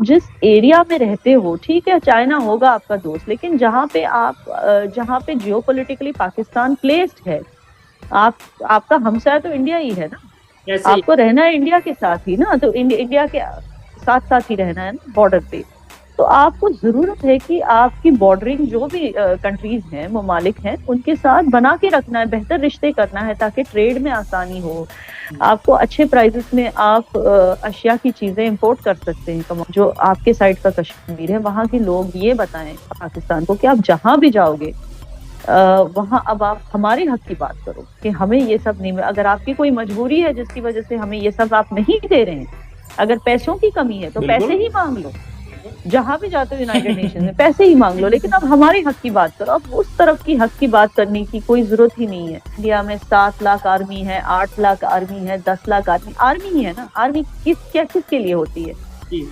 जिस एरिया में रहते हो, ठीक है चाइना होगा आपका दोस्त, लेकिन जहाँ पे जियोपॉलिटिकली पाकिस्तान प्लेस्ड है, आप आपका हमसाया तो इंडिया ही है ना। ऐसे ही। आपको रहना है इंडिया के साथ ही ना, तो इंडिया के साथ साथ ही रहना है ना बॉर्डर पे। तो आपको जरूरत है कि आपकी बॉर्डरिंग जो भी कंट्रीज हैं, ममालिक हैं, उनके साथ बना के रखना है, बेहतर रिश्ते करना है ताकि ट्रेड में आसानी हो। आपको अच्छे प्राइसेस में आप अशिया की चीजें इंपोर्ट कर सकते हैं। जो आपके साइड का कश्मीर है, वहाँ के लोग ये बताएं पाकिस्तान को कि आप जहां भी जाओगे वहां अब आप हमारे हक की बात करो कि हमें ये सब नहीं। अगर आपकी कोई मजबूरी है जिसकी वजह से हमें ये सब आप नहीं दे रहे हैं, अगर पैसों की कमी है तो पैसे ही मांग लो। जहां भी जाते हो यूनाइटेड नेशन में पैसे ही मांग लो, लेकिन अब हमारे हक की बात करो। अब उस तरफ की हक की बात करने की कोई जरूरत ही नहीं है। इंडिया में 7 लाख आर्मी है, 8 लाख आर्मी है, 10 लाख आर्मी ही है ना। आर्मी किसके लिए होती है?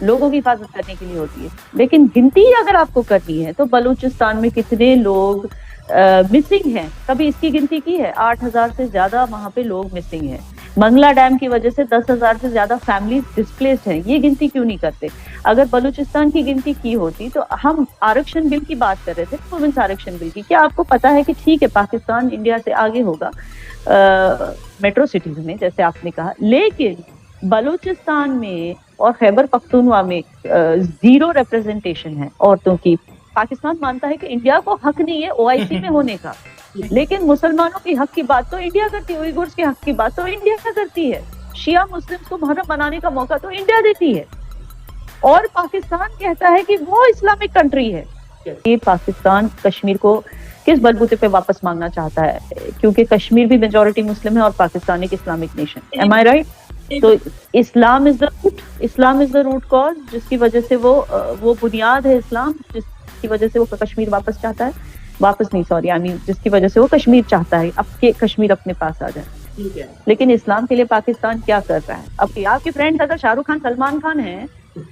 लोगों की हिफाजत करने के लिए होती है। लेकिन गिनती अगर आपको करनी है तो बलूचिस्तान में कितने लोग मिसिंग हैं, कभी इसकी गिनती की है? 8,000 से ज्यादा वहां पे लोग मिसिंग हैं। मंगला डैम की वजह से 10,000 से ज्यादा फैमिली डिस्प्लेस्ड हैं। ये गिनती क्यों नहीं करते? अगर बलूचिस्तान की गिनती की होती तो हम आरक्षण बिल की बात कर रहे थे, वुमेन्स आरक्षण बिल की। क्या आपको पता है कि ठीक है पाकिस्तान इंडिया से आगे होगा मेट्रो सिटीज में, जैसे आपने कहा, लेकिन बलूचिस्तान में और खैबर पख्तूनवा में जीरो रिप्रेजेंटेशन है औरतों की। पाकिस्तान मानता है कि इंडिया को हक नहीं है ओआईसी में होने का, लेकिन मुसलमानों की हक की बात तो इंडिया करती है, उइगुर्स के हक की बात तो इंडिया करती है, शिया मुस्लिम्स को मुहर्रम मनाने का मौका तो इंडिया देती है, और पाकिस्तान कहता है कि वो इस्लामिक कंट्री है। ये पाकिस्तान कश्मीर को किस बलबूते पे वापस मांगना चाहता है? क्योंकि कश्मीर भी मेजॉरिटी मुस्लिम है और पाकिस्तान एक इस्लामिक नेशन। एम आई राइट? तो Islam is the root cause, जिसकी वजह से वो बुनियाद है इस्लाम, जिसकी वजह से वो कश्मीर वापस चाहता है। वापस नहीं, सॉरी, आई मीन जिसकी वजह से वो कश्मीर चाहता है अब के कश्मीर अपने पास आ जाए। लेकिन इस्लाम के लिए पाकिस्तान क्या कर रहा है? अब आपके फ्रेंड्स अगर शाहरुख खान, सलमान खान है,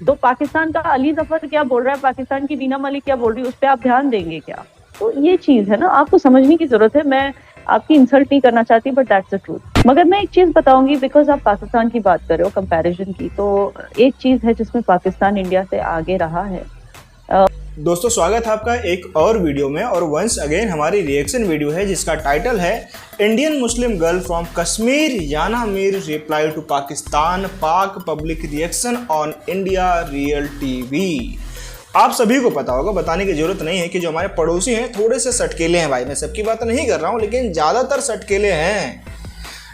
तो पाकिस्तान का अली जफर क्या बोल रहा है, पाकिस्तान की बीना मलिक क्या बोल रही है, उस पर आप ध्यान देंगे क्या? तो ये चीज है ना, आपको समझने की जरूरत है। मैं आपकी इंसल्ट नहीं करना चाहती, बट दैट्स द ट्रूथ। मगर मैं एक चीज बताऊंगी, बिकॉज आप पाकिस्तान की बात कर रहे हो, कंपैरिजन की, तो एक चीज है जिसमें पाकिस्तान इंडिया से आगे रहा है। दोस्तों स्वागत है आपका एक और वीडियो में, और वंस अगेन हमारी रिएक्शन वीडियो है जिसका टाइटल है Indian Muslim girl from Kashmir Yana Mir reply to Pakistan, Pak public reaction on India real TV. आप सभी को पता होगा, बताने की जरूरत नहीं है कि जो हमारे पड़ोसी हैं थोड़े से सटकेले हैं। भाई मैं सबकी बात नहीं कर रहा हूँ, लेकिन ज़्यादातर सटकेले हैं।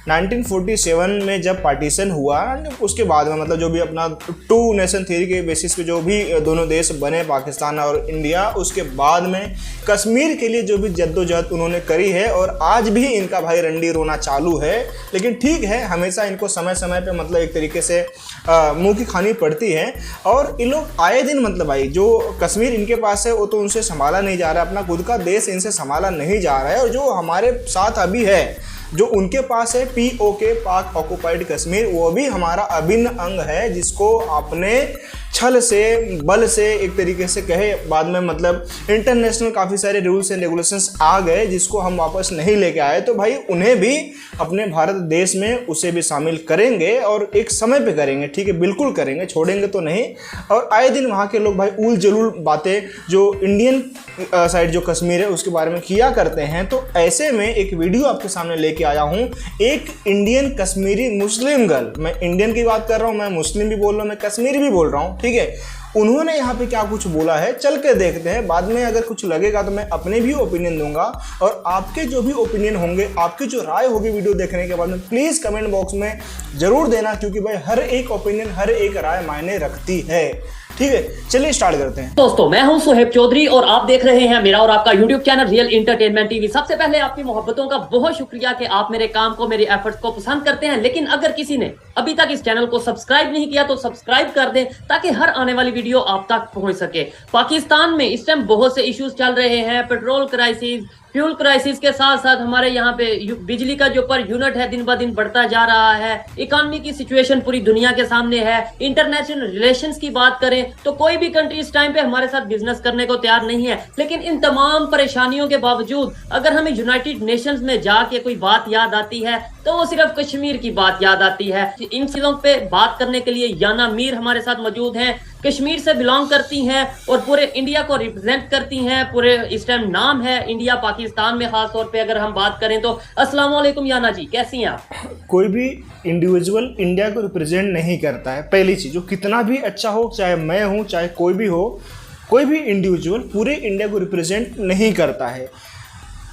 1947 में जब पार्टीशन हुआ, उसके बाद में मतलब जो भी अपना टू नेशन थ्योरी के बेसिस पे जो भी दोनों देश बने, पाकिस्तान और इंडिया, उसके बाद में कश्मीर के लिए जो भी जद्दोजहद उन्होंने करी है, और आज भी इनका भाई रंडी रोना चालू है। लेकिन ठीक है, हमेशा इनको समय समय पे मतलब एक तरीके से मुंह की खानी पड़ती है। और ये लोग आए दिन मतलब भाई जो कश्मीर इनके पास है वो तो उनसे संभाला नहीं जा रहा, अपना खुद का देश इनसे संभाला नहीं जा रहा है। और जो हमारे साथ अभी है, जो उनके पास है POK, पाक ऑक्युपाइड कश्मीर, वो भी हमारा अभिन्न अंग है, जिसको आपने छल से, बल से, एक तरीके से कहे, बाद में मतलब इंटरनेशनल काफ़ी सारे रूल्स एंड रेगुलेशंस आ गए जिसको हम वापस नहीं लेके आए। तो भाई उन्हें भी अपने भारत देश में उसे भी शामिल करेंगे, और एक समय पे करेंगे, ठीक है, बिल्कुल करेंगे, छोड़ेंगे तो नहीं। और आए दिन वहाँ के लोग भाई उल जलूल बातें जो इंडियन साइड जो कश्मीर है उसके बारे में किया करते हैं। तो ऐसे में एक वीडियो आपके सामने लेके आया हूँ, एक इंडियन कश्मीरी मुस्लिम गर्ल, मैं इंडियन की बात कर रहा हूँ, मैं मुस्लिम भी बोल रहा हूँ, मैं कश्मीरी भी बोल रहा हूँ, ठीक है, उन्होंने यहाँ पे क्या कुछ बोला है, चल के देखते हैं। बाद में अगर कुछ लगेगा तो मैं अपने भी ओपिनियन दूंगा, और आपके जो भी ओपिनियन होंगे, आपकी जो राय होगी वीडियो देखने के बाद में, प्लीज़ कमेंट बॉक्स में ज़रूर देना, क्योंकि भाई हर एक ओपिनियन, हर एक राय मायने रखती है। ठीक है, चलिए स्टार्ट करते हैं। दोस्तों मैं हूं सुहेब चौधरी और आप देख रहे हैं मेरा और आपका YouTube channel real entertainment TV. सबसे पहले आपकी मोहब्बतों का बहुत शुक्रिया कि आप मेरे काम को, मेरे एफर्ट्स को पसंद करते हैं। लेकिन अगर किसी ने अभी तक इस चैनल को सब्सक्राइब नहीं किया तो सब्सक्राइब कर दें, ताकि हर आने वाली वीडियो आप तक पहुंच सके। पाकिस्तान में इस टाइम बहुत से इश्यूज चल रहे हैं, पेट्रोल क्राइसिस, फ्यूल क्राइसिस के साथ साथ हमारे यहाँ पे बिजली का जो पर यूनिट है दिन ब दिन बढ़ता जा रहा है। इकोनॉमी की सिचुएशन पूरी दुनिया के सामने है। इंटरनेशनल रिलेशंस की बात करें तो कोई भी कंट्री इस टाइम पे हमारे साथ बिजनेस करने को तैयार नहीं है। लेकिन इन तमाम परेशानियों के बावजूद अगर हमें यूनाइटेड नेशंस में जाके कोई बात याद आती है तो वो सिर्फ कश्मीर की बात याद आती है। इन चीजों पे बात करने के लिए याना मीर हमारे साथ मौजूद हैं, कश्मीर से बिलोंग करती हैं और पूरे इंडिया को रिप्रेजेंट करती हैं। पूरे इस टाइम नाम है इंडिया पाकिस्तान में, खास तौर पे अगर हम बात करें तो। अस्सलाम वालेकुम याना जी, कैसी हैं आप? कोई भी इंडिविजुअल इंडिया को रिप्रेजेंट नहीं करता है, पहली चीज़। जो कितना भी अच्छा हो, चाहे मैं हूँ चाहे कोई भी हो, कोई भी इंडिविजुअल पूरे इंडिया को रिप्रेजेंट नहीं करता है।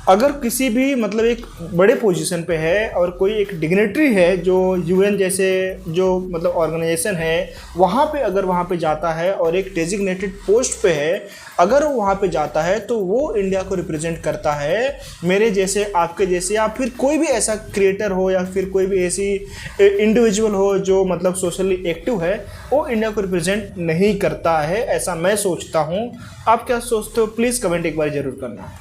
अगर किसी भी मतलब एक बड़े पोजीशन पे है और कोई एक डिग्नेटरी है जो यूएन जैसे जो मतलब ऑर्गेनाइजेशन है, वहाँ पे अगर वहाँ पे जाता है और एक डेजिग्नेटेड पोस्ट पे है, अगर वो वहाँ पे जाता है तो वो इंडिया को रिप्रेजेंट करता है। मेरे जैसे, आपके जैसे, या फिर कोई भी ऐसा क्रिएटर हो या फिर कोई भी ऐसी इंडिविजुअल हो जो मतलब सोशली एक्टिव है, वो इंडिया को रिप्रेजेंट नहीं करता है, ऐसा मैं सोचता हूँ। आप क्या सोचते हो? प्लीज़ कमेंट एक बार ज़रूर करना।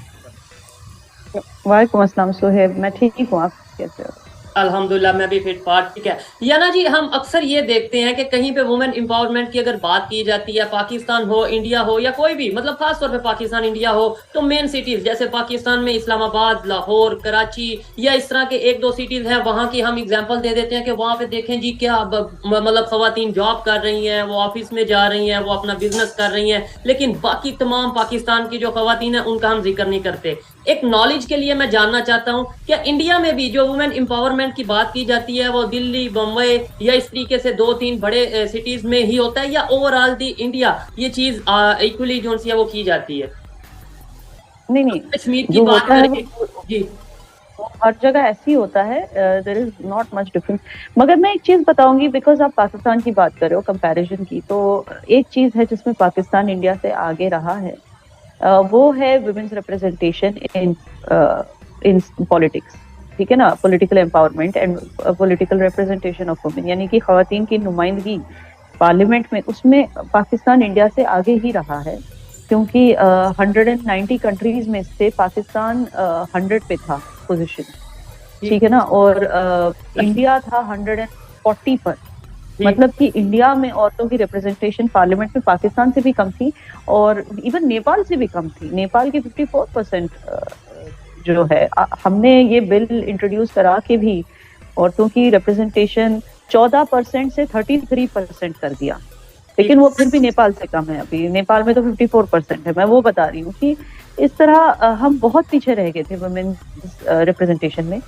वालेकुम अस्सलाम सुहेब, मैं ठीक हूँ, आप कैसे हो? अल्हम्दुलिल्लाह, मैं भी फिट फाट ठीक है। याना जी, हम अक्सर ये देखते हैं कि कहीं पे वुमेन एम्पावरमेंट की अगर बात की जाती है, पाकिस्तान हो, इंडिया हो या कोई भी, मतलब खास तौर पे पाकिस्तान इंडिया हो, तो मेन सिटीज जैसे पाकिस्तान में इस्लामाबाद, लाहौर, कराची या इस तरह के एक दो सिटीज हैं, वहां की हम एग्जांपल दे देते हैं कि वहां पे देखें जी क्या मतलब खवातीन जॉब कर रही हैं, वो ऑफिस में जा रही हैं, वो अपना बिजनेस कर रही हैं, लेकिन बाकी तमाम पाकिस्तान की जो खवातीन है उनका हम जिक्र नहीं करते। एक नॉलेज के लिए मैं जानना चाहता हूं, क्या इंडिया में भी जो वुमेन एम्पावरमेंट की बात की जाती है वो दिल्ली, बम्बई या इस तरीके से दो तीन बड़े सिटीज में ही होता है, या ओवरऑल दी इंडिया ये चीज इक्वली जो है वो की जाती है? नहीं, कश्मीर की बात करें जी, हर जगह ऐसी होता है, there is not much difference. मगर मैं एक चीज बताऊंगी, बिकॉज आप पाकिस्तान की बात कर रहे हो, कंपैरिजन की, तो एक चीज है जिसमें पाकिस्तान इंडिया से आगे रहा है, वो है वुमेन्स रिप्रेजेंटेशन इन पॉलिटिक्स। ठीक है ना, political empowerment and political representation of women, यानी कि खवातीन की नुमाइंदगी पार्लियामेंट में, उसमें पाकिस्तान इंडिया से आगे ही रहा है, क्योंकि 190 कंट्रीज में से पाकिस्तान 100 पे था पोजीशन, ठीक है ना, और इंडिया था 140 पर। मतलब कि इंडिया में औरतों की रिप्रेजेंटेशन पार्लियामेंट में पाकिस्तान से भी कम थी, और इवन नेपाल से भी कम थी। नेपाल की 54% जो है, हमने ये बिल इंट्रोड्यूस करा के भी औरतों की रिप्रेजेंटेशन 14% से 33% कर दिया, लेकिन वो फिर भी नेपाल से कम है। अभी नेपाल में तो 54% है। मैं वो बता रही हूँ कि इस तरह हम बहुत पीछे रह गए थे वुमेन रिप्रेजेंटेशन में।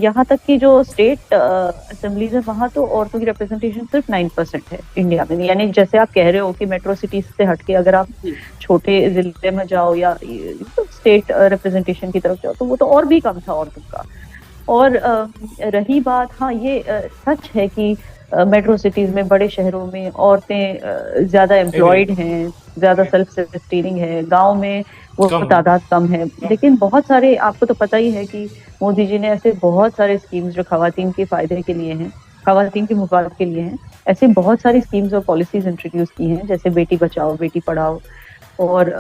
यहाँ तक कि जो स्टेट असेंबलीज है, वहाँ तो औरतों की रिप्रेजेंटेशन सिर्फ 9% है इंडिया में। यानी जैसे आप कह रहे हो कि मेट्रो सिटीज से हटके अगर आप छोटे जिले में जाओ या स्टेट रिप्रेजेंटेशन की तरफ जाओ, तो वो तो और भी कम था औरतों का। और रही बात, हाँ ये सच है कि मेट्रो सिटीज में, बड़े शहरों में औरतें ज्यादा एम्प्लॉयड हैं, ज्यादा सेल्फ सस्टेनिंग है। गांव में वो तादाद कम है, लेकिन बहुत सारे, आपको तो पता ही है कि मोदी जी ने ऐसे बहुत सारे स्कीम्स जो खवातीन के फायदे के लिए हैं, खवातीन के मुफाद के लिए हैं, ऐसे बहुत सारी स्कीम्स और पॉलिसीज इंट्रोड्यूस की हैं, जैसे बेटी बचाओ बेटी पढ़ाओ। और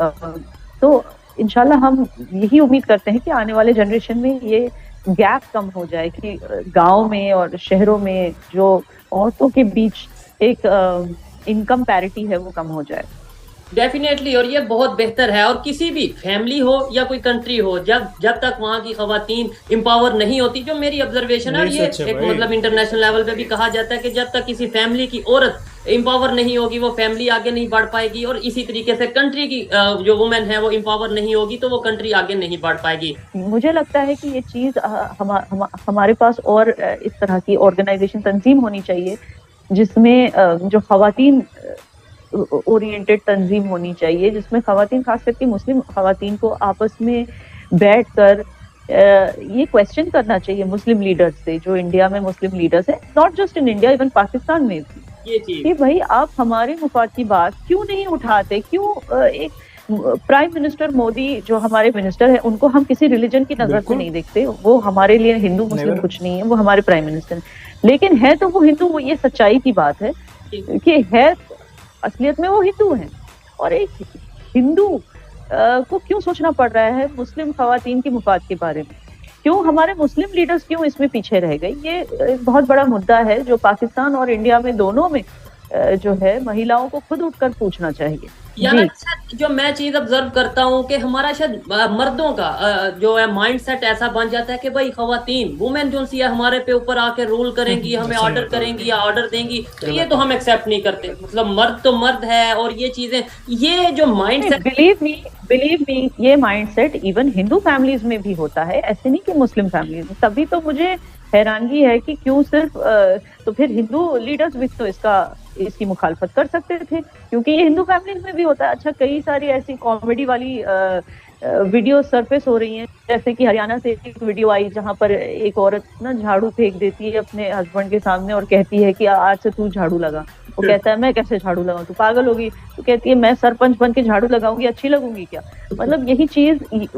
तो इंशाल्लाह हम यही उम्मीद करते हैं कि आने वाले जनरेशन में ये गैप कम हो जाए, कि गाँव में और शहरों में जो औरतों के बीच एक इनकम पैरिटी है वो कम हो जाए। डेफिनेटली, और ये बहुत बेहतर है। और किसी भी फैमिली हो या कोई कंट्री हो, जब तक वहाँ की खवातीन एम्पावर नहीं होती, जो मेरी ऑब्जर्वेशन है, ये एक मतलब इंटरनेशनल लेवल पे भी कहा जाता है कि जब तक किसी फैमिली की औरत एम्पावर नहीं होगी, वो फैमिली आगे नहीं बढ़ पाएगी। और इसी तरीके से कंट्री की जो वुमेन है वो एम्पावर नहीं होगी, तो वो कंट्री आगे नहीं बढ़ पाएगी। मुझे लगता है कि ये चीज हमारे पास और इस तरह की ऑर्गेनाइजेशन, तंजीम होनी चाहिए जिसमें जो खवातीन ओरिएंटेड तंजीम होनी चाहिए, जिसमें खवातीन, खास करके मुस्लिम खवातीन को आपस में बैठकर ये क्वेश्चन करना चाहिए मुस्लिम लीडर्स से, जो इंडिया में मुस्लिम लीडर्स हैं, not just in India, even Pakistan में भी, ये चीज कि भाई आप हमारे मुफाद की बात क्यों नहीं उठाते? क्यों एक प्राइम मिनिस्टर मोदी जो हमारे मिनिस्टर है, उनको हम किसी रिलीजन की नजर से नहीं देखते। वो हमारे लिए हिंदू मुस्लिम कुछ नहीं है, वो हमारे प्राइम मिनिस्टर है, लेकिन है तो वो हिंदू। वो ये सच्चाई की बात है कि है असलियत में वो हिंदू हैं। और एक हिंदू को क्यों सोचना पड़ रहा है मुस्लिम खवातीन की मुफाद के बारे में? क्यों हमारे मुस्लिम लीडर्स क्यों इसमें पीछे रह गए? ये एक बहुत बड़ा मुद्दा है जो पाकिस्तान और इंडिया में दोनों में जो है महिलाओं को खुद उठकर पूछना चाहिए। यानी जी जो मैं चीज ऑब्जर्व करता हूँ कि हमारा शायद मर्दों का जो है माइंडसेट ऐसा बन जाता है कि भाई खवातीन वुमेन जो सी है हमारे पे ऊपर आके रूल करेंगी, हमें ऑर्डर करेंगी या ऑर्डर देंगी, तो ये तो हम एक्सेप्ट नहीं करते। मतलब मर्द तो मर्द है, और ये चीजें, ये जो माइंडसेट, बिलीव मी ये माइंडसेट इवन हिंदू फैमिलीज में भी होता है, ऐसे नहीं कि मुस्लिम फैमिलीज में। तभी तो मुझे हैरानगी है कि क्यों सिर्फ तो फिर हिंदू लीडर्स भी तो इसकी मुखालफत कर सकते थे, क्योंकि ये हिंदू फैमिलीज में भी होता है। अच्छा, कई सारी ऐसी कॉमेडी वाली वीडियो सरफेस हो रही हैं, जैसे कि हरियाणा से एक वीडियो आई जहां पर एक औरत ना झाड़ू फेंक देती है अपने हस्बैंड के सामने और कहती है कि आज से तू झाड़ू लगा। वो कहता है मैं कैसे झाड़ू लगाऊं, तू पागल होगी। तो कहती है मैं सरपंच बन के झाड़ू लगाऊंगी, अच्छी लगूंगी क्या? मतलब यही चीज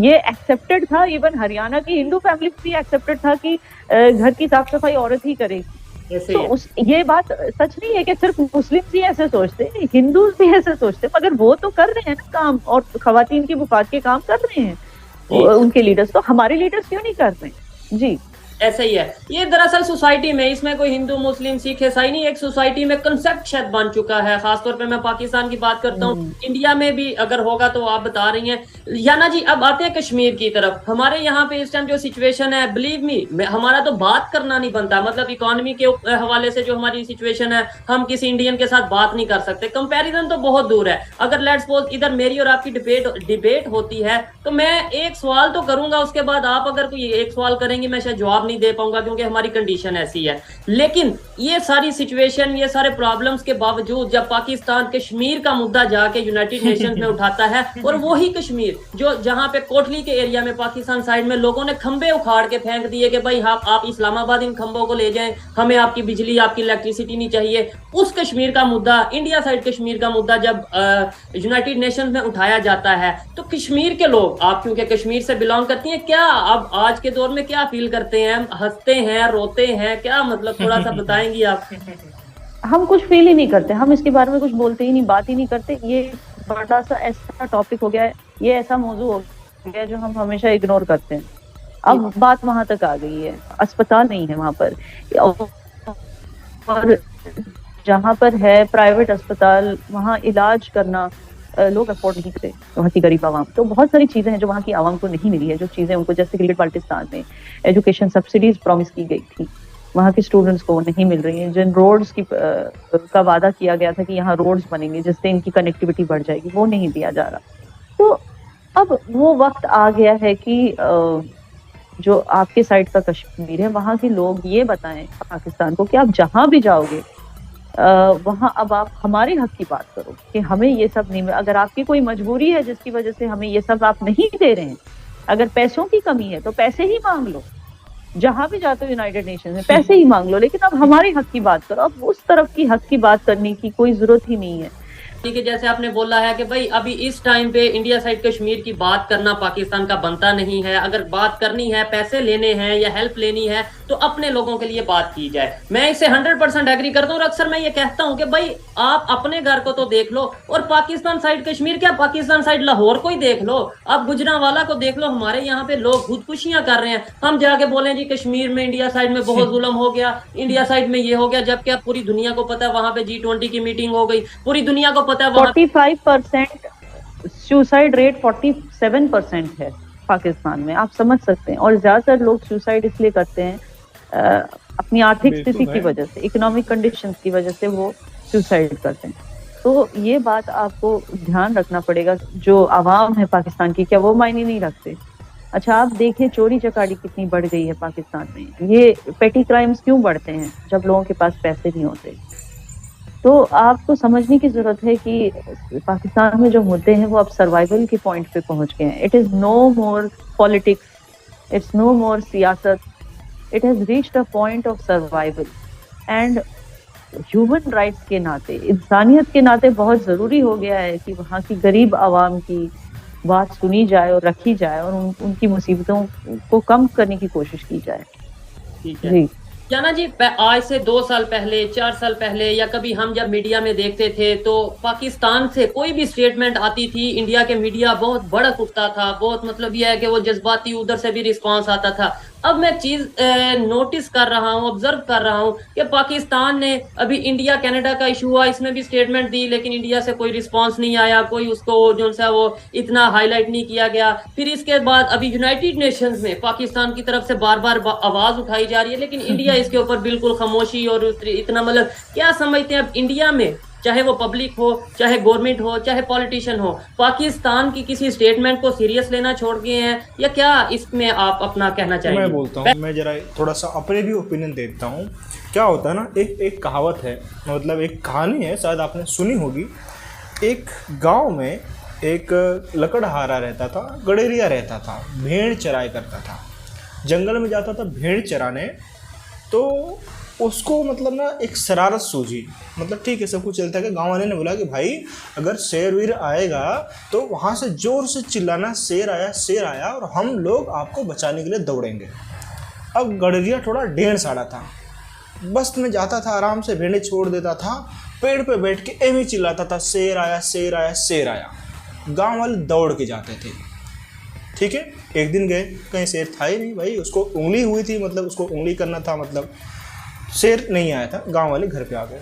ये एक्सेप्टेड था, इवन हरियाणा की हिंदू फैमिली भी एक्सेप्टेड था कि घर की साफ सफाई औरत ही करेगी। तो ये बात सच नहीं है कि सिर्फ मुस्लिम ही ऐसे सोचते, हिंदू भी ऐसे सोचते, मगर वो तो कर रहे हैं ना काम, और खवातीन की मुफाद के काम कर रहे हैं उनके लीडर्स। तो हमारे लीडर्स क्यों नहीं कर रहे? जी ऐसा ही है। ये दरअसल सोसाइटी में, इसमें कोई हिंदू मुस्लिम सिख ईसाई नहीं, एक सोसाइटी में कंसेप्ट शायद बन चुका है। खासतौर पे मैं पाकिस्तान की बात करता हूँ, इंडिया में भी अगर होगा तो आप बता रही हैं। याना जी, अब आते हैं कश्मीर की तरफ। हमारे यहाँ पे इस टाइम जो सिचुएशन है, बिलीव मी, हमारा तो बात करना नहीं बनता। मतलब इकोनॉमी के हवाले से जो हमारी सिचुएशन है, हम किसी इंडियन के साथ बात नहीं कर सकते। कंपेरिजन तो बहुत दूर है। अगर लेट्स सपोज इधर मेरी और आपकी डिबेट होती है, तो मैं एक सवाल तो करूंगा, उसके बाद आप अगर कोई एक सवाल करेंगे, मैं शायद जवाब नहीं दे पाऊंगा, क्योंकि हमारी कंडीशन ऐसी है। लेकिन ये सारी सिचुएशन, ये सारे प्रॉब्लम्स के बावजूद जब पाकिस्तान कश्मीर का मुद्दा जाके यूनाइटेड नेशंस में उठाता है, और वही कश्मीर जो जहां पे कोटली के एरिया में पाकिस्तान साइड में लोगों ने खंबे उखाड़ के फेंक दिए कि भाई आप इस्लामाबाद इन खंबों को ले जाएं, हमें आपकी बिजली, आपकी इलेक्ट्रिसिटी नहीं चाहिए। उस कश्मीर का मुद्दा, इंडिया साइड कश्मीर का मुद्दा जब यूनाइटेड नेशंस में उठाया जाता है, तो कश्मीर के लोग, आप क्योंकि कश्मीर से बिलोंग करती हैं, क्या अब आज के दौर में क्या फील करते हैं? हंसते हैं, रोते हैं, क्या मतलब थोड़ा सा बताएंगी आप? हम कुछ फील ही नहीं करते, हम इसके बारे में कुछ बोलते ही नहीं, बात ही नहीं करते। ये बड़ा सा ऐसा टॉपिक हो गया है, ये ऐसा मौजू हो गया है जो हम हमेशा इग्नोर करते हैं। अब बात वहां तक आ गई है, अस्पताल नहीं है वहां पर, और जहां पर है प्राइवेट अस्पताल, वहां इलाज करना लोग अफोर्ड नहीं करते, वहाँ की गरीब आवाम। तो बहुत सारी चीजें हैं जो वहाँ की आवाम को नहीं मिली है, जो चीजें उनको, जैसे गिलगित बाल्टिस्तान में एजुकेशन सब्सिडीज प्रॉमिस की गई थी, वहाँ के स्टूडेंट्स को नहीं मिल रही है। जिन रोड्स की का वादा किया गया था कि यहाँ रोड्स बनेंगे जिससे इनकी कनेक्टिविटी बढ़ जाएगी, वो नहीं दिया जा रहा। तो अब वो वक्त आ गया है कि जो आपके साइड का कश्मीर है, वहाँ के लोग ये बताएं पाकिस्तान को कि आप जहाँ भी जाओगे वहां अब आप हमारे हक की बात करो कि हमें ये सब नहीं। अगर आपकी कोई मजबूरी है जिसकी वजह से हमें ये सब आप नहीं दे रहे हैं, अगर पैसों की कमी है तो पैसे ही मांग लो, जहां भी जाते हो यूनाइटेड नेशन में पैसे ही मांग लो, लेकिन अब हमारे हक की बात करो। अब उस तरफ की हक की बात करने की कोई जरूरत ही नहीं है। ठीक है, जैसे आपने बोला है कि भाई अभी इस टाइम पे इंडिया साइड कश्मीर की बात करना पाकिस्तान का बनता नहीं है। अगर बात करनी है, पैसे लेने हैं या हेल्प लेनी है, तो अपने लोगों के लिए बात की जाए। मैं इससे 100% एग्री करता हूँ। और अक्सर मैं ये कहता हूँ कि भाई आप अपने घर को तो देख लो, और पाकिस्तान साइड कश्मीर क्या, पाकिस्तान साइड लाहौर को ही देख लो, आप गुजरांवाला को देख लो। हमारे यहाँ पे लोग खुदकुशियां कर रहे हैं, हम जाके बोले जी कश्मीर में इंडिया साइड में बहुत जुल्म हो गया, इंडिया साइड में ये हो गया, जबकि अब पूरी दुनिया को पता है वहां पे G20 की मीटिंग हो गई, पूरी दुनिया को पता है 45% सुसाइड रेट 47% है पाकिस्तान में, आप समझ सकते हैं। और ज्यादातर लोग सुसाइड इसलिए करते हैं अपनी आर्थिक स्थिति की वजह से, इकोनॉमिक कंडीशंस की वजह से वो सुसाइड करते हैं। तो ये बात आपको ध्यान रखना पड़ेगा। जो आवाम है पाकिस्तान की, क्या वो मायने नहीं रखते? अच्छा, आप देखें चोरी चकारी कितनी बढ़ गई है पाकिस्तान में। ये पेटी क्राइम्स क्यों बढ़ते हैं? जब लोगों के पास पैसे नहीं होते। तो आपको समझने की जरूरत है कि पाकिस्तान में जो मुद्दे हैं वो अब सर्वाइवल के पॉइंट पे पहुंच गए हैं। It is no more politics, it's no more सियासत, it has reached a point of survival. And human rights के नाते, इंसानियत के नाते बहुत जरूरी हो गया है कि वहाँ की गरीब आवाम की बात सुनी जाए और रखी जाए, और उनकी मुसीबतों को कम करने की कोशिश की जाए। ठीक है जाना जी, आज से 2 साल पहले, 4 साल पहले, या कभी हम जब मीडिया में देखते थे तो पाकिस्तान से कोई भी स्टेटमेंट आती थी, इंडिया के मीडिया बहुत भड़क उठता था, बहुत मतलब यह है कि वो जज्बाती, उधर से भी रिस्पांस आता था। अब मैं चीज नोटिस कर रहा हूँ, ऑब्जर्व कर रहा हूँ कि पाकिस्तान ने अभी इंडिया कनाडा का इशू हुआ, इसमें भी स्टेटमेंट दी, लेकिन इंडिया से कोई रिस्पांस नहीं आया, कोई उसको जो सा वो इतना हाईलाइट नहीं किया गया। फिर इसके बाद अभी यूनाइटेड नेशंस में पाकिस्तान की तरफ से बार बार आवाज उठाई जा रही है, लेकिन इंडिया इसके ऊपर बिल्कुल खामोशी और इतना, मतलब क्या समझते हैं अब इंडिया में, चाहे वो पब्लिक हो, चाहे गवर्नमेंट हो, चाहे पॉलिटिशियन हो, पाकिस्तान की किसी स्टेटमेंट को सीरियस लेना छोड़ गए हैं या क्या? इसमें आप अपना कहना चाहेंगे? मैं बोलता हूँ, मैं जरा थोड़ा सा अपने भी ओपिनियन देता हूँ। क्या होता है ना, एक कहावत है, मतलब एक कहानी है, शायद आपने सुनी होगी। एक गांव में एक लकड़हारा रहता था, गडेरिया रहता था, भेड़ चराई करता था, जंगल में जाता था भेड़ चराने। तो उसको मतलब ना एक शरारत सूझी, मतलब ठीक है सब कुछ चलता है, गांव वाले ने बोला कि भाई अगर शेर वीर आएगा तो वहाँ से ज़ोर से चिल्लाना, शेर आया शेर आया, और हम लोग आपको बचाने के लिए दौड़ेंगे। अब गडरिया थोड़ा ढेर साड़ा था, बस में जाता था, आराम से भेड़े छोड़ देता था, पेड़ पे बैठ के एम ही चिल्लाता था, शेर आया शेर आया शेर आया। गाँव वाले दौड़ के जाते थे। ठीक है, एक दिन गए, कहीं शेर था ही नहीं भाई, उसको उंगली हुई थी, मतलब उसको उंगली करना था, मतलब शेर नहीं आया था। गांव वाले घर पे आ गए।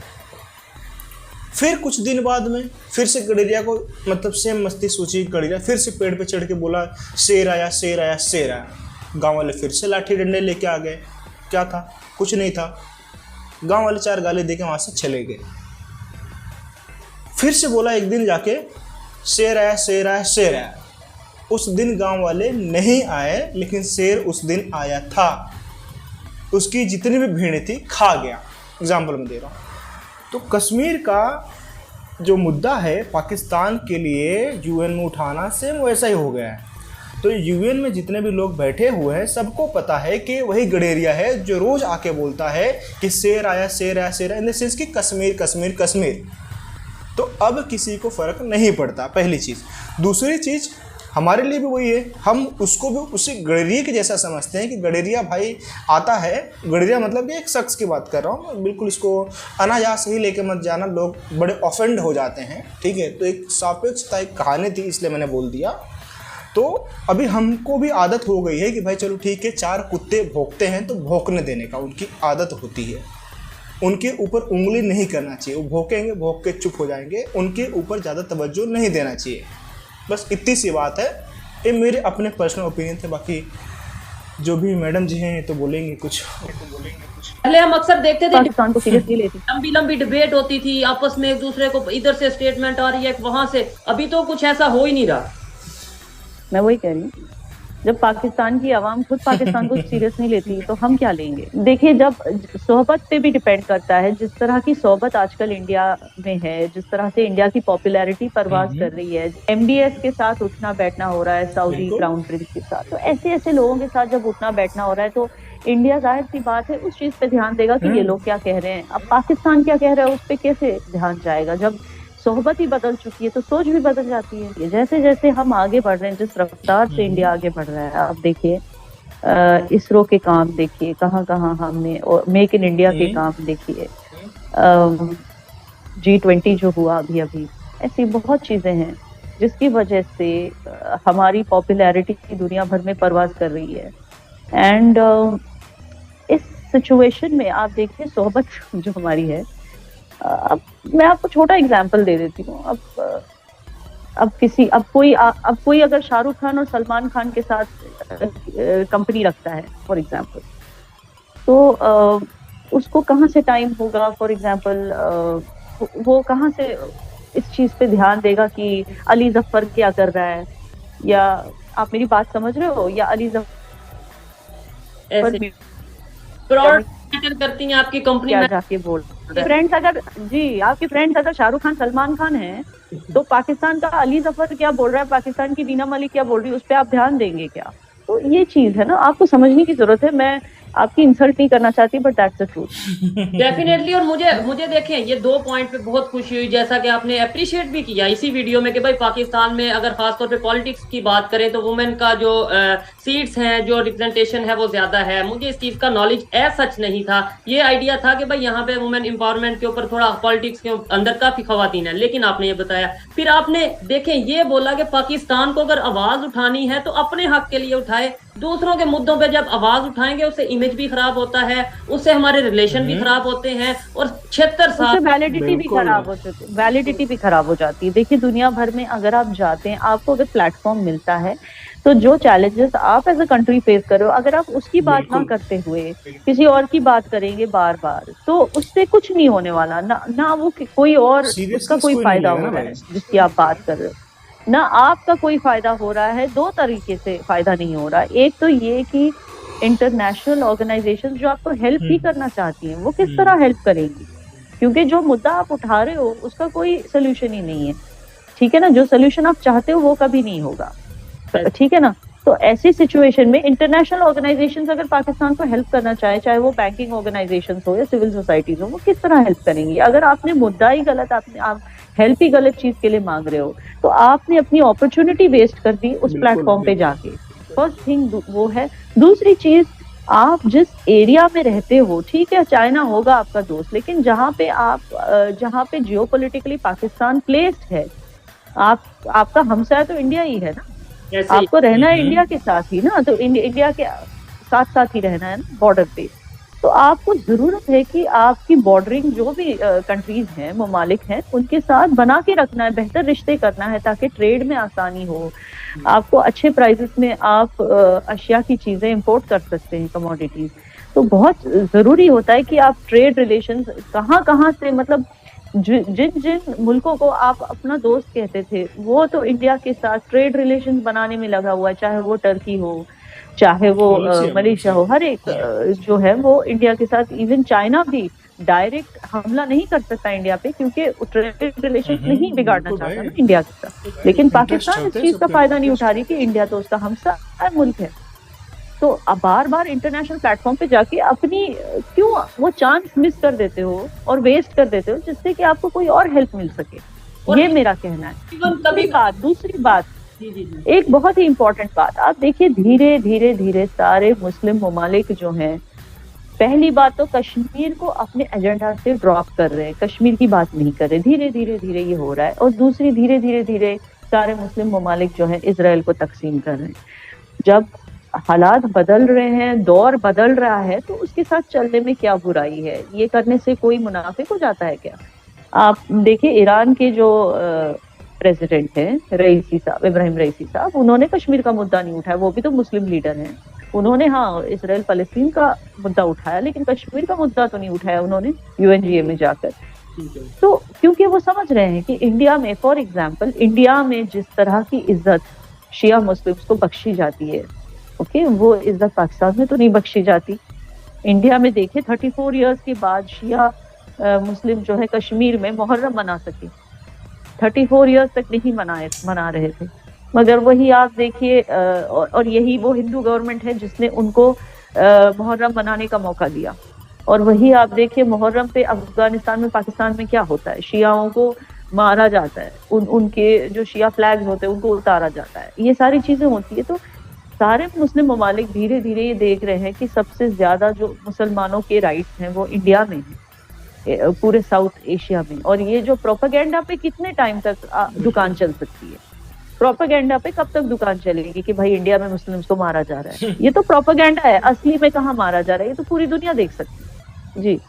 फिर कुछ दिन बाद में फिर से गडेरिया को मतलब सेम मस्ती सूझी, गडेरिया फिर से पेड़ पे चढ़ के बोला शेर आया शेर आया शेर आया। गांव वाले फिर से लाठी डंडे लेके आ गए। क्या था? कुछ नहीं था। गांव वाले 4 गाली दे के वहाँ से चले गए। फिर से बोला एक दिन जाके शेर आया शेर आया शेर आया। उस दिन गांव वाले नहीं आए, लेकिन शेर उस दिन आया था, उसकी जितनी भी भीड़ें थी खा गया। एग्जाम्पल में दे रहा हूँ। तो कश्मीर का जो मुद्दा है पाकिस्तान के लिए यूएन में उठाना, सेम वैसा ही हो गया है। तो यूएन में जितने भी लोग बैठे हुए हैं सबको पता है कि वही गडेरिया है जो रोज़ आके बोलता है कि शेर आया शेर आया शेर आया, इन द सेंस कि कश्मीर कश्मीर कश्मीर। तो अब किसी को फ़र्क नहीं पड़ता, पहली चीज़। दूसरी चीज़, हमारे लिए भी वही है, हम उसको भी उसी गडेरिया के जैसा समझते हैं कि गडेरिया भाई आता है। गडेरिया मतलब कि एक शख्स की बात कर रहा हूँ, बिल्कुल इसको अनायास ही लेके मत जाना, लोग बड़े ऑफेंड हो जाते हैं। ठीक है, तो एक सापेक्षता एक कहानी थी, इसलिए मैंने बोल दिया। तो अभी हमको भी आदत हो गई है कि भाई चलो ठीक है, 4 कुत्ते भौंकते हैं तो भौंकने देने का उनकी आदत होती है। उनके ऊपर उंगली नहीं करना चाहिए, वो भौंकेंगे, भौंक के चुप हो जाएंगे, उनके ऊपर ज़्यादा तवज्जो नहीं देना चाहिए। बस इतनी सी बात है। ये मेरे अपने पर्सनल ओपिनियन थे, बाकी जो भी मैडम जी हैं तो बोलेंगे कुछ। पहले हम अक्सर देखते थे पाकिस्तान को सीरियसली लेती, लंबी लंबी डिबेट होती थी आपस में, एक दूसरे को इधर से स्टेटमेंट आ रही है वहां से, अभी तो कुछ ऐसा हो ही नहीं रहा। मैं वही कह रही हूँ, जब पाकिस्तान की आवाम खुद पाकिस्तान को सीरियस नहीं लेती तो हम क्या लेंगे। देखिए, जब सोहबत पे भी डिपेंड करता है, जिस तरह की सोहबत आजकल इंडिया में है, जिस तरह से इंडिया की पॉपुलैरिटी परवास कर रही है, MBS के साथ उठना बैठना हो रहा है, सऊदी क्राउन प्रिंस के साथ, तो ऐसे ऐसे लोगों के साथ जब उठना बैठना हो रहा है तो इंडिया जाहिर सी बात है उस चीज पे ध्यान देगा कि ये लोग क्या कह रहे हैं। अब पाकिस्तान क्या कह रहा है उस पर कैसे ध्यान जाएगा। जब सोहबत ही बदल चुकी है तो सोच भी बदल जाती है। जैसे जैसे हम आगे बढ़ रहे हैं, जिस रफ्तार से इंडिया आगे बढ़ रहा है, आप देखिए इसरो के काम देखिए, कहाँ कहाँ हमने, और मेक इन इंडिया के काम देखिए, G20 जो हुआ अभी अभी, ऐसी बहुत चीजें हैं जिसकी वजह से हमारी पॉपुलैरिटी दुनिया भर में परवास कर रही है। एंड इस सिचुएशन में आप देखिए सोहबत जो हमारी है, अब मैं आपको छोटा एग्जांपल दे देती हूँ। अब कोई अगर शाहरुख खान और सलमान खान के साथ कंपनी रखता है फॉर एग्जांपल, तो उसको कहाँ से टाइम होगा, फॉर एग्जांपल वो कहाँ से इस चीज पे ध्यान देगा कि अली जफर क्या कर रहा है, या आप मेरी बात समझ रहे हो, या अली जफर करती हैं आपकी कंपनी में जाके बोल फ्रेंड्स, अगर जी आपके फ्रेंड्स अगर शाहरुख खान सलमान खान हैं तो पाकिस्तान का अली जफर क्या बोल रहा है, पाकिस्तान की दीना मलिक क्या बोल रही है, उस पर आप ध्यान देंगे क्या? तो ये चीज है ना, आपको समझने की जरूरत है। मैं आपकी इंसल्ट नहीं करना चाहती, but that's the truth definitely. और मुझे देखें, ये 2 पॉइंट पे बहुत खुशी हुई, जैसा कि आपने अप्रिशिएट भी किया इसी वीडियो में कि भाई पाकिस्तान में अगर खासतौर पे पॉलिटिक्स की बात करें तो वुमेन का जो सीट्स हैं, जो रिप्रेजेंटेशन है वो ज्यादा है। मुझे इस चीज का नॉलेज सच नहीं था। ये आइडिया था कि भाई यहाँ पे वुमेन एम्पावरमेंट के ऊपर थोड़ा पॉलिटिक्स के अंदर काफी खवातीन है, लेकिन आपने ये बताया। फिर आपने देखें ये बोला कि पाकिस्तान को अगर आवाज उठानी है तो अपने हक के लिए उठाए, दूसरों के मुद्दों पे जब आवाज उठाएंगे उससे इमेज भी खराब होता है, उससे हमारे रिलेशन भी खराब होते हैं और 76 साल वैलिडिटी भी खराब हो जाती है, वैलिडिटी भी खराब हो जाती है। देखिए दुनिया भर में अगर आप जाते हैं, आपको अगर प्लेटफॉर्म मिलता है तो जो चैलेंजेस आप एज अ कंट्री फेस कर रहे हो, अगर आप उसकी बात ना करते हुए किसी और की बात करेंगे बार बार, तो उससे कुछ नहीं होने वाला ना वो कोई और उसका कोई फायदा हो रहा है जिसकी आप बात कर रहे हो, ना आपका कोई फायदा हो रहा है। दो तरीके से फायदा नहीं हो रहा। एक तो ये कि इंटरनेशनल ऑर्गेनाइजेशन जो आपको हेल्प भी करना चाहती हैं, वो किस तरह हेल्प करेंगी, क्योंकि जो मुद्दा आप उठा रहे हो उसका कोई सोल्यूशन ही नहीं है, ठीक है ना। जो सोल्यूशन आप चाहते हो वो कभी नहीं होगा, ठीक है ना। तो ऐसी सिचुएशन में इंटरनेशनल ऑर्गेनाइजेशंस अगर पाकिस्तान को हेल्प करना चाहे, चाहे वो बैंकिंग ऑर्गेनाइजेशंस हो या सिविल सोसाइटीज हो, वो किस तरह हेल्प करेंगी? अगर आपने मुद्दा ही गलत, आप हेल्प ही गलत चीज के लिए मांग रहे हो, तो आपने अपनी अपॉर्चुनिटी वेस्ट कर दी उस प्लेटफॉर्म पे जाके। फर्स्ट थिंग वो है। दूसरी चीज, आप जिस एरिया में रहते हो, ठीक है चाइना होगा आपका दोस्त, लेकिन जहाँ पे जियोपॉलिटिकली पाकिस्तान प्लेस्ड है, आपका हमसाया तो इंडिया ही है ना। आपको रहना है इंडिया के साथ ही ना, तो इंडिया के साथ साथ ही रहना है ना बॉर्डर पे। तो आपको जरूरत है कि आपकी बॉर्डरिंग जो भी कंट्रीज हैं, ममालिक हैं, उनके साथ बना के रखना है, बेहतर रिश्ते करना है ताकि ट्रेड में आसानी हो। आपको अच्छे प्राइसेस में आप अशिया की चीजें इंपोर्ट कर सकते हैं, कमोडिटीज। तो बहुत जरूरी होता है कि आप ट्रेड रिलेशंस कहाँ से, मतलब जिन मुल्कों को आप अपना दोस्त कहते थे, वो तो इंडिया के साथ ट्रेड रिलेशंस बनाने में लगा हुआ है, चाहे वो टर्की हो, चाहे वो मलेशिया हो, हर एक जो है वो इंडिया के साथ। इवन चाइना भी डायरेक्ट हमला नहीं कर सकता इंडिया पे, क्योंकि ट्रेड रिलेशन नहीं बिगाड़ना चाहता ना इंडिया के साथ। लेकिन पाकिस्तान इस चीज का फायदा नहीं उठा रही कि इंडिया तो उसका हमसाया मुल्क है। तो अब बार बार इंटरनेशनल प्लेटफॉर्म पे जाके अपनी क्यों वो चांस मिस कर देते हो और वेस्ट कर देते हो, जिससे कि आपको कोई और हेल्प मिल सके। ये मेरा कहना है। दूसरी बात, एक बहुत ही इंपॉर्टेंट बात, आप देखिए धीरे धीरे सारे मुस्लिम ममालिक जो हैं, पहली बात तो कश्मीर को अपने एजेंडा से ड्रॉप कर रहे हैं, कश्मीर की बात नहीं कर रहे। धीरे धीरे ये हो रहा है। और दूसरी, धीरे धीरे सारे मुस्लिम ममालिक जो हैं इजराइल को तकसीम कर रहे हैं। जब हालात बदल रहे हैं, दौर बदल रहा है, तो उसके साथ चलने में क्या बुराई है? ये करने से कोई मुनाफिक हो जाता है क्या? आप देखिए ईरान के जो प्रेसिडेंट हैं रईसी साहब, इब्राहिम रईसी साहब, उन्होंने कश्मीर का मुद्दा नहीं उठाया। वो भी तो मुस्लिम लीडर हैं। उन्होंने हाँ इसराइल फलस्तीन का मुद्दा उठाया, लेकिन कश्मीर का मुद्दा तो नहीं उठाया उन्होंने UNGA में जाकर। तो क्योंकि वो समझ रहे हैं कि इंडिया में, फॉर एग्जाम्पल, इंडिया में जिस तरह की इज्जत शिया मुस्लिम्स को बख्शी जाती है, ओके, वो इज्जत पाकिस्तान में तो नहीं बख्शी जाती। इंडिया में देखिए 34 इयर्स के बाद शिया मुस्लिम जो है कश्मीर में मुहर्रम मना सके। 34 इयर्स तक नहीं मना रहे थे। मगर वही आप देखिए, और यही वो हिंदू गवर्नमेंट है जिसने उनको मुहर्रम मनाने का मौका दिया। और वही आप देखिए मुहर्रम पे अफगानिस्तान में, पाकिस्तान में क्या होता है, शियाओं को मारा जाता है, उनके जो शिया फ्लैग्स होते हैं उनको उतारा जाता है, ये सारी चीजें होती है। तो सारे मुस्लिम ममालिक धीरे धीरे ये देख रहे हैं कि सबसे ज्यादा जो मुसलमानों के राइट्स हैं वो इंडिया में है, पूरे साउथ एशिया में। और ये जो प्रोपेगेंडा पे कितने टाइम तक दुकान चल सकती है? प्रोपेगेंडा पे कब तक दुकान चलेगी कि भाई इंडिया में मुस्लिम्स को मारा जा रहा है? ये तो प्रोपेगेंडा है, असली में कहाँ मारा जा रहा है ये तो पूरी दुनिया देख सकती है। जी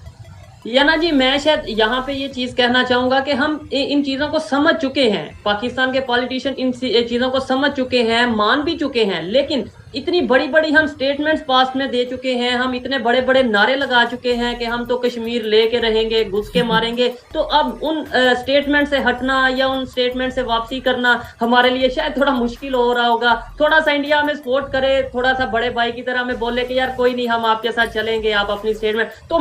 याना जी, मैं शायद यहाँ पे ये चीज कहना चाहूंगा कि हम इन चीजों को समझ चुके हैं, पाकिस्तान के पॉलिटिशियन इन चीजों को समझ चुके हैं, मान भी चुके हैं, लेकिन इतनी बड़ी बड़ी हम स्टेटमेंट्स पास में दे चुके हैं, हम इतने बड़े बड़े नारे लगा चुके हैं कि हम तो कश्मीर लेके रहेंगे, घुस के मारेंगे। तो अब उन स्टेटमेंट से हटना या उन स्टेटमेंट से वापसी करना हमारे लिए शायद थोड़ा मुश्किल हो रहा होगा। थोड़ा सा इंडिया में सपोर्ट करे, थोड़ा सा बड़े भाई की तरह में बोले कि यार कोई नहीं, हम आपके साथ चलेंगे, आप अपनी स्टेटमेंट, तो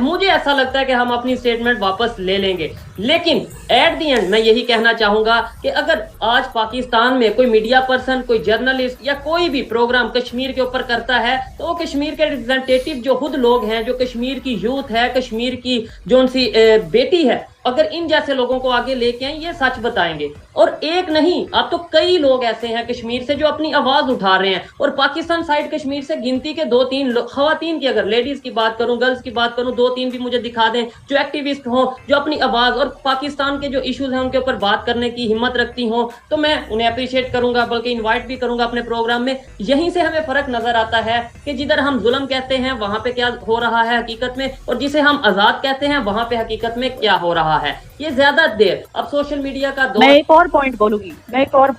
मुझे ऐसा लगता है कि हम अपनी स्टेटमेंट वापस ले लेंगे। लेकिन एट द एंड मैं यही कहना चाहूंगा कि अगर आज पाकिस्तान में कोई मीडिया पर्सन, कोई जर्नलिस्ट या कोई भी प्रोग्राम कश्मीर के ऊपर करता है, तो वो कश्मीर के रिप्रेजेंटेटिव जो खुद लोग हैं, जो कश्मीर की यूथ है, कश्मीर की जो उनसी बेटी है, अगर इन जैसे लोगों को आगे लेके आए, ये सच बताएंगे। और एक नहीं, अब तो कई लोग ऐसे हैं कश्मीर से जो अपनी आवाज उठा रहे हैं। और पाकिस्तान साइड कश्मीर से गिनती के 2-3 खवातीन की, अगर लेडीज की बात करूं, गर्ल्स की बात करूं, 2-3 भी मुझे दिखा दें जो एक्टिविस्ट हो, जो अपनी आवाज और पाकिस्तान के जो इश्यूज हैं उनके ऊपर बात करने की हिम्मत रखती हो, तो मैं उन्हें अप्रिशिएट करूंगा, बल्कि इन्वाइट भी करूंगा अपने प्रोग्राम में। यहीं से हमें फर्क नजर आता है कि जिधर हम जुल्म कहते हैं वहां पे क्या हो रहा है हकीकत में, और जिसे हम आजाद कहते हैं वहां पे हकीकत में क्या हो रहा है। ये ज्यादा देर अब सोशल मीडिया का दौर। मैं एक और पॉइंट बोलूंगी, एक और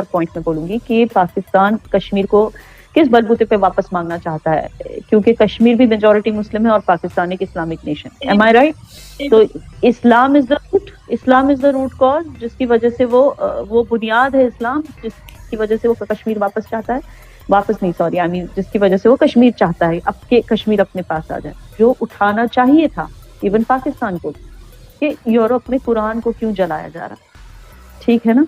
पॉइंट मैं बोलूंगी कि पाकिस्तान कश्मीर को किस बलबूते पे वापस मांगना चाहता है, क्योंकि कश्मीर भी मेजॉरिटी मुस्लिम है और पाकिस्तान एक इस्लामिक नेशन, एम आई राइट? तो Islam is the root cause, जिसकी वजह से वो बुनियाद है इस्लाम, जिसकी वजह से वो कश्मीर वापस चाहता है, जिसकी वजह से वो कश्मीर चाहता है अब के कश्मीर अपने पास आ जाए। जो उठाना चाहिए था इवन पाकिस्तान को कि यूरोप में कुरान को क्यों जलाया जा रहा, ठीक है ना?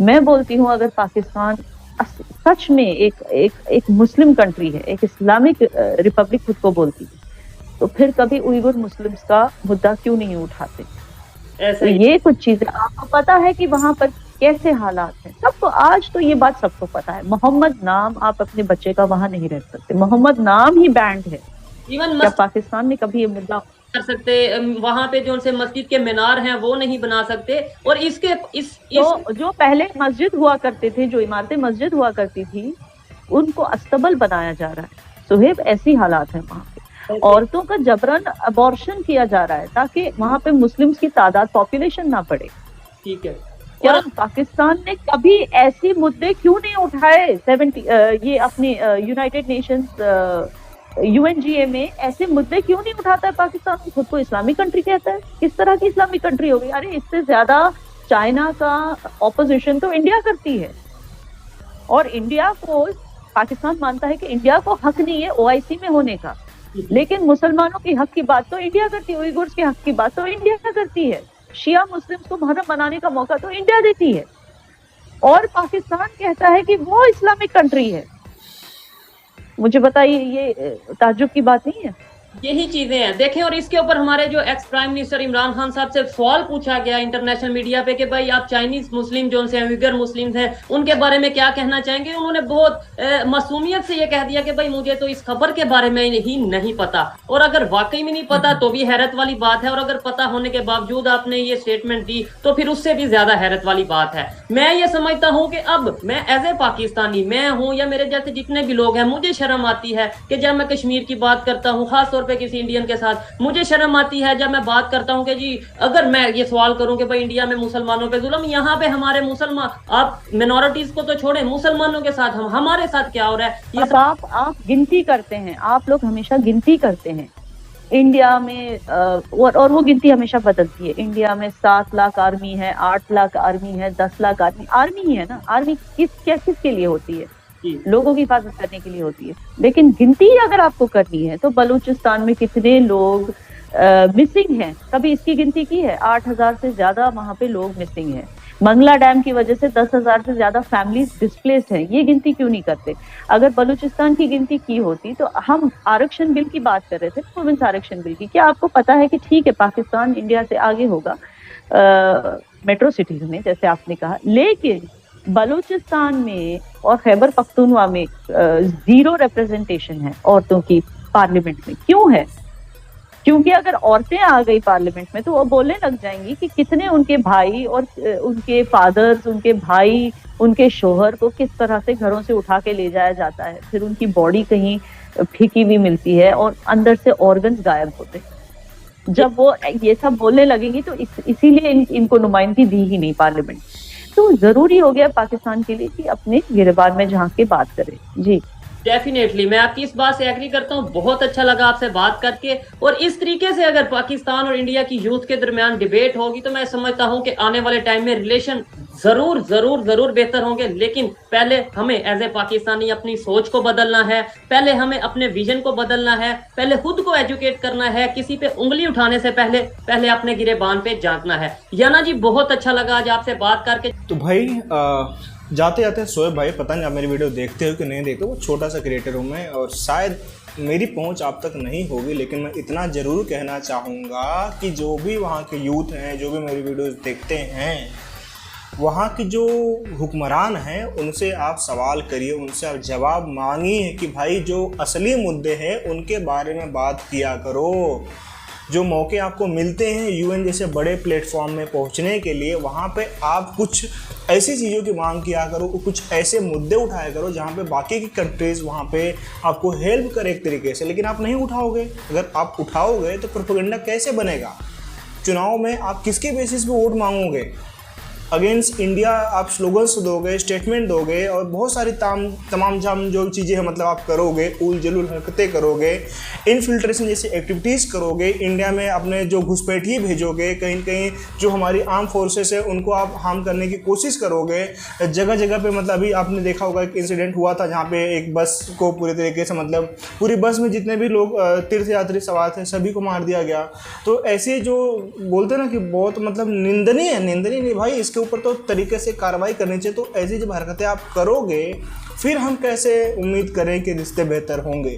मैं बोलती हूँ अगर पाकिस्तान सच में एक मुस्लिम कंट्री है, एक इस्लामिक रिपब्लिक खुद को बोलती है, तो फिर कभी उइगुर मुस्लिम्स का मुद्दा क्यों नहीं उठाते? तो ये कुछ चीजें आपको पता है कि वहां पर कैसे हालात हैं सबको, आज तो ये बात सबको पता है। मोहम्मद नाम आप अपने बच्चे का वहां नहीं रख सकते, मोहम्मद नाम ही बैंड है। क्या पाकिस्तान ने कभी ये मुद्दा कर सकते? वहां पे जो उनसे मस्जिद के मीनार हैं वो नहीं बना सकते। और जो पहले मस्जिद हुआ करते थे, जो इमारतें मस्जिद हुआ करती थी, उनको अस्तबल बनाया जा रहा है। सुहेब, ऐसी हालात है वहां पे। औरतों का जबरन अबॉर्शन किया जा रहा है ताकि वहां पे मुस्लिम्स की तादाद, पॉपुलेशन ना बढ़े। ठीक है, क्या पाकिस्तान ने कभी ऐसे मुद्दे क्यों नहीं उठाए? ये अपनी यूनाइटेड नेशंस UNGA में ऐसे मुद्दे क्यों नहीं उठाता है पाकिस्तान? खुद को इस्लामिक कंट्री कहता है, किस तरह की इस्लामिक कंट्री होगी? अरे इससे ज्यादा चाइना का ऑपोजिशन तो इंडिया करती है, और इंडिया को पाकिस्तान मानता है कि इंडिया को हक नहीं है OIC में होने का, लेकिन मुसलमानों की हक की बात तो इंडिया करती है, उइगुर्स के हक की बात तो इंडिया करती है, शिया मुस्लिम्स को मुहर्रम मनाने का मौका तो इंडिया देती है, और पाकिस्तान कहता है कि वो इस्लामिक कंट्री है। मुझे बताइए, ये ताज्जुब की बात नहीं है? यही चीजें हैं, देखें। और इसके ऊपर हमारे जो ex prime minister Imran Khan साहब से सवाल पूछा गया इंटरनेशनल मीडिया पे कि भाई आप चाइनीज मुस्लिम जो हैं, उइगर मुस्लिम हैं, उनके बारे में क्या कहना चाहेंगे? उन्होंने बहुत मासूमियत से ये कह दिया कि भाई मुझे तो इस खबर के बारे में ही नहीं पता। और अगर वाकई में नहीं पता तो भी हैरत वाली बात है, और अगर पता होने के बावजूद आपने ये स्टेटमेंट दी तो फिर उससे भी ज्यादा हैरत वाली बात है। मैं ये समझता हूँ कि अब मैं एज ए पाकिस्तानी, मैं हूँ या मेरे जैसे जितने भी लोग हैं, मुझे शर्म आती है कि जब मैं कश्मीर की बात करता हूँ, खासतौर पे किसी इंडियन के साथ, मुझे शर्म आती है जब मैं बात करता हूं कि जी अगर मैं ये सवाल करूं कि भाई इंडिया में मुसलमानों पे जुल्म, यहाँ पे हमारे मुसलमान, आप मिनोरिटीज को तो छोड़े, मुसलमानों के साथ हमारे साथ क्या हो रहा है? ये आप गिनती करते हैं, आप लोग हमेशा गिनती करते हैं इंडिया में, और वो गिनती हमेशा बदलती है। इंडिया में 7 लाख आर्मी है, 8 लाख आर्मी है, 10 लाख आर्मी ही है ना। आर्मी किसके लिए होती है? लोगों की हिफाजत करने के लिए होती है। लेकिन गिनती अगर आपको करनी है तो बलूचिस्तान में कितने लोग मिसिंग हैं, कभी इसकी गिनती की है? 8,000 से ज्यादा वहां पे लोग मिसिंग हैं। मंगला डैम की वजह से 10,000 से ज्यादा फैमिलीज डिस्प्लेस्ड हैं। ये गिनती क्यों नहीं करते? अगर बलूचिस्तान की गिनती की होती तो हम आरक्षण बिल की बात कर रहे थे, प्रोविंस आरक्षण बिल की। क्या आपको पता है कि ठीक है पाकिस्तान इंडिया से आगे होगा मेट्रो सिटीज में, जैसे आपने कहा, लेकिन बलूचिस्तान में और खैबर पख्तूनवा में 0 रिप्रेजेंटेशन है औरतों की पार्लियामेंट में। क्यों है? क्योंकि अगर औरतें आ गई पार्लियामेंट में तो वो बोलने लग जाएंगी कि कितने उनके भाई और उनके फादर्स, उनके भाई, उनके शोहर को किस तरह से घरों से उठा के ले जाया जाता है, फिर उनकी बॉडी कहीं फेंकी हुई मिलती है और अंदर से ऑर्गन्स गायब होते हैं। जब वो ये सब बोलने लगेंगी तो इसीलिए इनको नुमाइंदगी दी ही नहीं पार्लियामेंट। तो जरूरी हो गया पाकिस्तान के लिए कि अपने गिरबान में झांक के बात करें। जी डेफिनेटली, मैं आपकी इस बात से एग्री करता हूँ। बहुत अच्छा लगा आपसे बात करके। और इस तरीके से अगर पाकिस्तान और इंडिया की यूथ के दरमियान डिबेट होगी तो मैं समझता हूँ कि आने वाले टाइम में रिलेशन जरूर जरूर जरूर बेहतर होंगे। लेकिन पहले हमें एज ए पाकिस्तानी अपनी सोच को बदलना है, पहले हमें अपने विजन को बदलना है, पहले खुद को एजुकेट करना है। किसी पे उंगली उठाने से पहले अपने गिरेबान पे झांकना है। याना जी, बहुत अच्छा लगा आज आपसे बात करके। तो भाई जाते जाते शोएब भाई, पता नहीं आप मेरी वीडियो देखते हो कि नहीं देखते, वो छोटा सा क्रिएटर हूँ मैं, और शायद मेरी पहुंच आप तक नहीं होगी, लेकिन मैं इतना ज़रूर कहना चाहूँगा कि जो भी वहाँ के यूथ हैं, जो भी मेरी वीडियोस देखते हैं, वहाँ की जो हुक्मरान हैं उनसे आप सवाल करिए, उनसे आप जवाब मांगिए कि भाई जो असली मुद्दे हैं उनके बारे में बात किया करो। जो मौके आपको मिलते हैं यूएन जैसे बड़े प्लेटफॉर्म में पहुंचने के लिए, वहाँ पे आप कुछ ऐसी चीज़ों की मांग किया करो, कुछ ऐसे मुद्दे उठाया करो जहाँ पे बाकी की कंट्रीज़ वहाँ पे आपको हेल्प करे एक तरीके से। लेकिन आप नहीं उठाओगे। अगर आप उठाओगे तो प्रोपेगेंडा कैसे बनेगा? चुनाव में आप किसके बेसिस पे वोट मांगोगे? अगेंस्ट इंडिया आप स्लोगन्स दोगे, स्टेटमेंट दोगे और बहुत सारी तमाम जो चीज़ें हैं मतलब आप करोगे, उल जलूल हरकतें करोगे, इनफिल्ट्रेशन जैसी एक्टिविटीज़ करोगे, इंडिया में अपने जो घुसपैठिए भेजोगे, कहीं कहीं जो हमारी आर्म फोर्सेस है उनको आप हार्म करने की कोशिश करोगे। जगह जगह पे मतलब अभी आपने देखा होगा एक इंसिडेंट हुआ था जहाँ पे एक बस को पूरी तरीके से मतलब पूरी बस में जितने भी लोग तीर्थयात्री सवार थे सभी को मार दिया गया। तो ऐसे जो बोलते हैं ना कि बहुत मतलब निंदनीय नहीं भाई, इसके ऊपर तो तरीके से कार्रवाई करनी चाहिए। तो ऐसी जब हरकतें आप करोगे फिर हम कैसे उम्मीद करें कि रिश्ते बेहतर होंगे?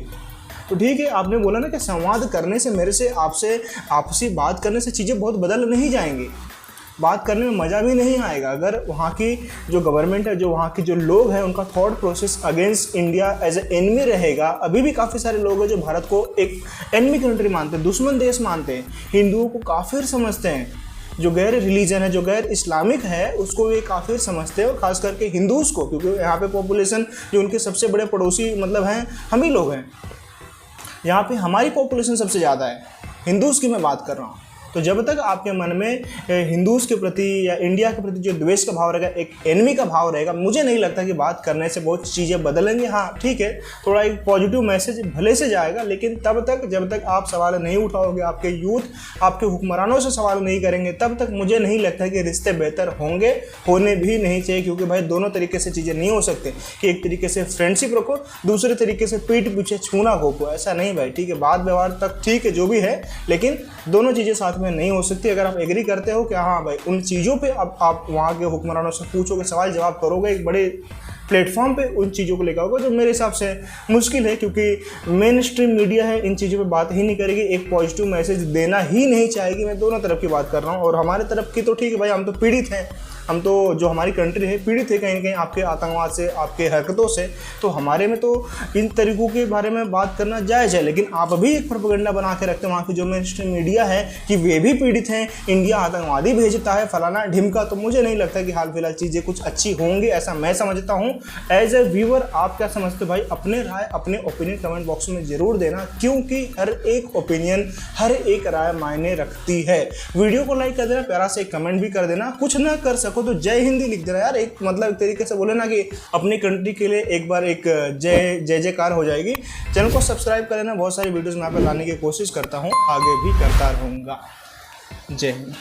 तो ठीक है, आपने बोला ना कि संवाद करने से, मेरे से आपसे आपसी बात करने से चीज़ें बहुत बदल नहीं जाएंगी, बात करने में मज़ा भी नहीं आएगा। अगर वहाँ की जो गवर्नमेंट है, जो वहाँ के जो लोग हैं, उनका thought process against India as a enemy रहेगा। अभी भी काफ़ी सारे लोग हैं जो भारत को एक एनिमी कंट्री मानते हैं, दुश्मन देश मानते हैं, हिंदुओं को काफिर समझते हैं, जो गैर रिलीजन है, जो गैर इस्लामिक है उसको ये काफिर समझते हैं, और ख़ास करके हिंदूज़ को, क्योंकि यहाँ पे पॉपुलेशन जो उनके सबसे बड़े पड़ोसी मतलब हैं हम ही लोग हैं। यहाँ पे हमारी पॉपुलेशन सबसे ज़्यादा है, हिंदूज़ की मैं बात कर रहा हूँ। तो जब तक आपके मन में हिंदूज़ के प्रति या इंडिया के प्रति जो द्वेष का भाव रहेगा, एक एनिमी का भाव रहेगा, मुझे नहीं लगता कि बात करने से बहुत चीज़ें बदलेंगी। हाँ ठीक है, थोड़ा एक पॉजिटिव मैसेज भले से जाएगा, लेकिन तब तक जब तक आप सवाल नहीं उठाओगे, आपके यूथ आपके हुक्मरानों से सवाल नहीं करेंगे, तब तक मुझे नहीं लगता कि रिश्ते बेहतर होंगे, होने भी नहीं चाहिए। क्योंकि भाई दोनों तरीके से चीज़ें नहीं हो सकती कि एक तरीके से फ्रेंडशिप रखो, दूसरे तरीके से पीठ पीछे छूना घोपो, ऐसा नहीं भाई। ठीक है, बात व्यवहार तक ठीक है जो भी है, लेकिन दोनों चीज़ें साथ में नहीं हो सकती। अगर आप एग्री करते हो कि हाँ भाई उन चीज़ों पे अब आप वहाँ के हुक्मरानों से पूछोगे, सवाल जवाब करोगे, एक बड़े प्लेटफॉर्म पे उन चीज़ों को लेकर आओगे, जो मेरे हिसाब से मुश्किल है, क्योंकि मेन स्ट्रीम मीडिया है इन चीज़ों पे बात ही नहीं करेगी, एक पॉजिटिव मैसेज देना ही नहीं चाहेगी। मैं दोनों तरफ की बात कर रहा हूँ, और हमारे तरफ की तो ठीक है भाई, हम तो पीड़ित हैं, हम तो जो हमारी कंट्री है पीड़ित है कहीं ना कहीं आपके आतंकवाद से, आपके हरकतों से। तो हमारे में तो इन तरीक़ों के बारे में बात करना जायज़ है, लेकिन आप भी एक प्रोपेगेंडा बना के रखते हैं वहाँ की जो मेन स्ट्रीम मीडिया है कि वे भी पीड़ित हैं, इंडिया आतंकवादी भेजता है, फलाना ढिमका। तो मुझे नहीं लगता कि हाल फिलहाल चीज़ें कुछ अच्छी होंगी, ऐसा मैं समझता हूँ। एज ए व्यूअर आप क्या समझते हो भाई? अपने राय, अपने ओपिनियन कमेंट बॉक्स में ज़रूर देना, क्योंकि हर एक ओपिनियन, हर एक राय मायने रखती है। वीडियो को लाइक कर देना, प्यारा से एक कमेंट भी कर देना, कुछ ना कर सको तो जय हिंदी लिख देना यार, एक मतलब एक तरीके से बोले ना कि अपनी कंट्री के लिए एक बार एक जय जयकार हो जाएगी। चैनल को सब्सक्राइब कर लेना, बहुत सारी वीडियोस मैं यहाँ पे लाने की कोशिश करता हूँ, आगे भी करता रहूँगा। जय हिंद।